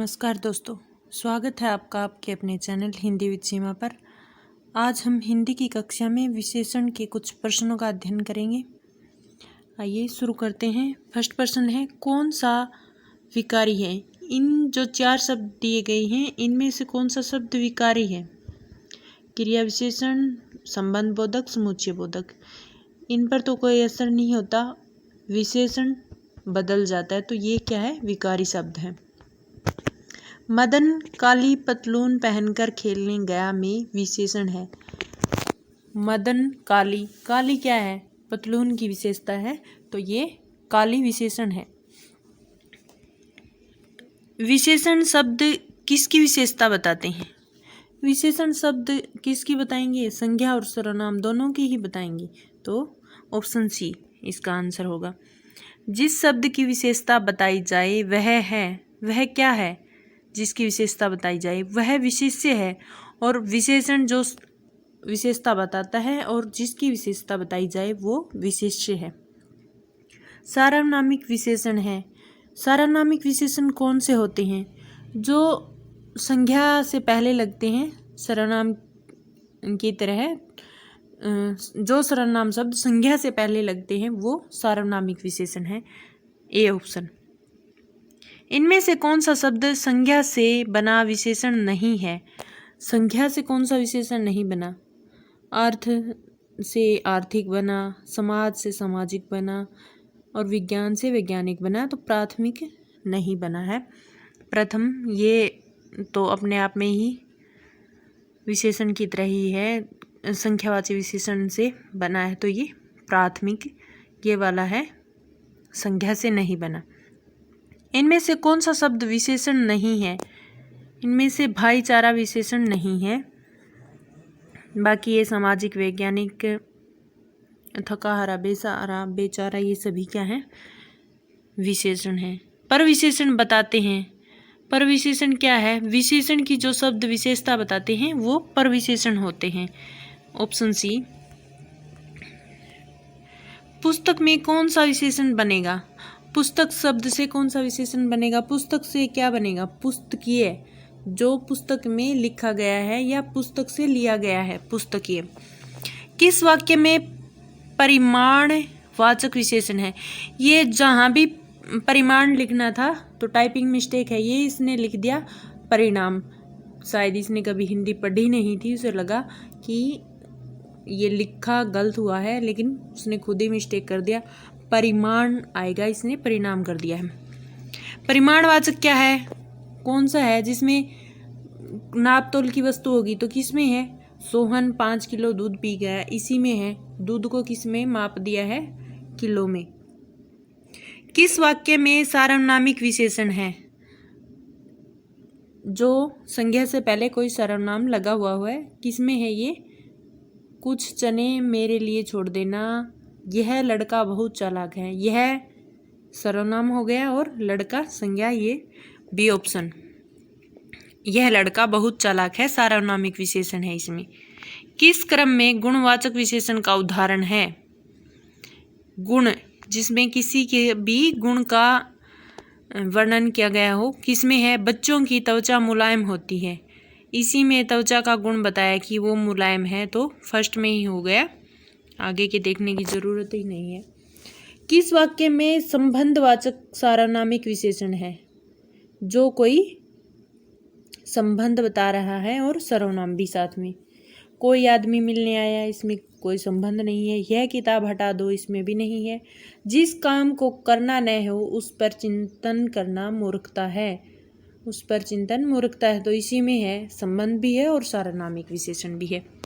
नमस्कार दोस्तों, स्वागत है आपका आपके अपने चैनल हिंदी विद सीमा पर। आज हम हिंदी की कक्षा में विशेषण के कुछ प्रश्नों का अध्ययन करेंगे। आइए शुरू करते हैं। फर्स्ट प्रश्न है, कौन सा विकारी है? इन जो 4 शब्द दिए गए हैं, इनमें से कौन सा शब्द विकारी है? क्रिया विशेषण, संबंध बोधक, समुच्चय बोधक। इन पर तो कोई असर नहीं होता, विशेषण बदल जाता है, तो ये क्या है? विकारी शब्द है। मदन काली पतलून पहनकर खेलने गया में विशेषण है। मदन काली, काली क्या है? पतलून की विशेषता है, तो ये काली विशेषण है। विशेषण शब्द किसकी विशेषता बताते हैं? विशेषण शब्द किसकी बताएंगे? संज्ञा और सर्वनाम दोनों की ही बताएंगे, तो ऑप्शन सी इसका आंसर होगा। जिस शब्द की विशेषता बताई जाए वह क्या है? जिसकी विशेषता बताई जाए वह विशेष्य है, और विशेषण जो विशेषता बताता है और जिसकी विशेषता बताई जाए वो विशेष्य है। सार्वनामिक विशेषण है। सार्वनामिक विशेषण कौन से होते हैं? जो संज्ञा से पहले लगते हैं, सर्वनाम की तरह जो सर्वनाम शब्द संज्ञा से पहले लगते हैं वो सार्वनामिक विशेषण है। A option. इनमें से कौन सा शब्द संज्ञा से बना विशेषण नहीं है? संज्ञा से कौन सा विशेषण नहीं बना? अर्थ से आर्थिक बना, समाज से सामाजिक बना, और विज्ञान से वैज्ञानिक बना, तो प्राथमिक नहीं बना है। प्रथम ये तो अपने आप में ही विशेषण की तरह ही है, संख्यावाची विशेषण से बना है, तो ये प्राथमिक ये वाला है, संज्ञा से नहीं बना। इनमें से कौन सा शब्द विशेषण नहीं है? इनमें से भाईचारा विशेषण नहीं है। बाकी ये सामाजिक, वैज्ञानिक, थका हारा, बेसहारा, बेचारा, ये सभी क्या है? विशेषण है। पर विशेषण बताते हैं। पर विशेषण क्या है? विशेषण की जो शब्द विशेषता बताते हैं वो पर विशेषण होते हैं। Option C. पुस्तक में कौन सा विशेषण बनेगा? पुस्तक शब्द से कौन सा विशेषण बनेगा? पुस्तक से क्या बनेगा? पुस्तकीय, जो पुस्तक में लिखा गया है या पुस्तक से लिया गया है, पुस्तकीय। किस वाक्य में परिमाणवाचक विशेषण है? ये जहाँ भी परिमाण लिखना था तो टाइपिंग मिस्टेक है, ये इसने लिख दिया परिणाम। शायद इसने कभी हिंदी पढ़ी नहीं थी, उसे लगा कि ये लिखा गलत हुआ है, लेकिन उसने खुद ही मिस्टेक कर दिया। परिमाण आएगा, इसने परिणाम कर दिया है। परिमाणवाचक क्या है? कौन सा है जिसमें नाप तोल की वस्तु होगी? तो किस में है? सोहन 5 किलो दूध पी गया, इसी में है। दूध को किस में माप दिया है? किलो में। किस वाक्य में सार्वनामिक विशेषण है? जो संज्ञा से पहले कोई सर्वनाम लगा हुआ है, किस में है ये? कुछ चने मेरे लिए छोड़ देना, यह लड़का बहुत चालाक है। यह सर्वनाम हो गया और लड़का संज्ञा, ये बी ऑप्शन। यह लड़का बहुत चालाक है, सार्वनामिक विशेषण है इसमें। किस क्रम में गुणवाचक विशेषण का उदाहरण है? गुण, जिसमें किसी के भी गुण का वर्णन किया गया हो, किसमें है? बच्चों की त्वचा मुलायम होती है, इसी में त्वचा का गुण बताया कि वो मुलायम है, तो फर्स्ट में ही हो गया, आगे के देखने की जरूरत ही नहीं है। किस वाक्य में संबंधवाचक सार्वनामिक विशेषण है? जो कोई संबंध बता रहा है और सर्वनाम भी साथ में। कोई आदमी मिलने आया, इसमें कोई संबंध नहीं है। यह किताब हटा दो, इसमें भी नहीं है। जिस काम को करना न हो उस पर चिंतन करना मूर्खता है, उस पर चिंतन मूर्खता है, तो इसी में है, संबंध भी है और सार्वनामिक विशेषण भी है।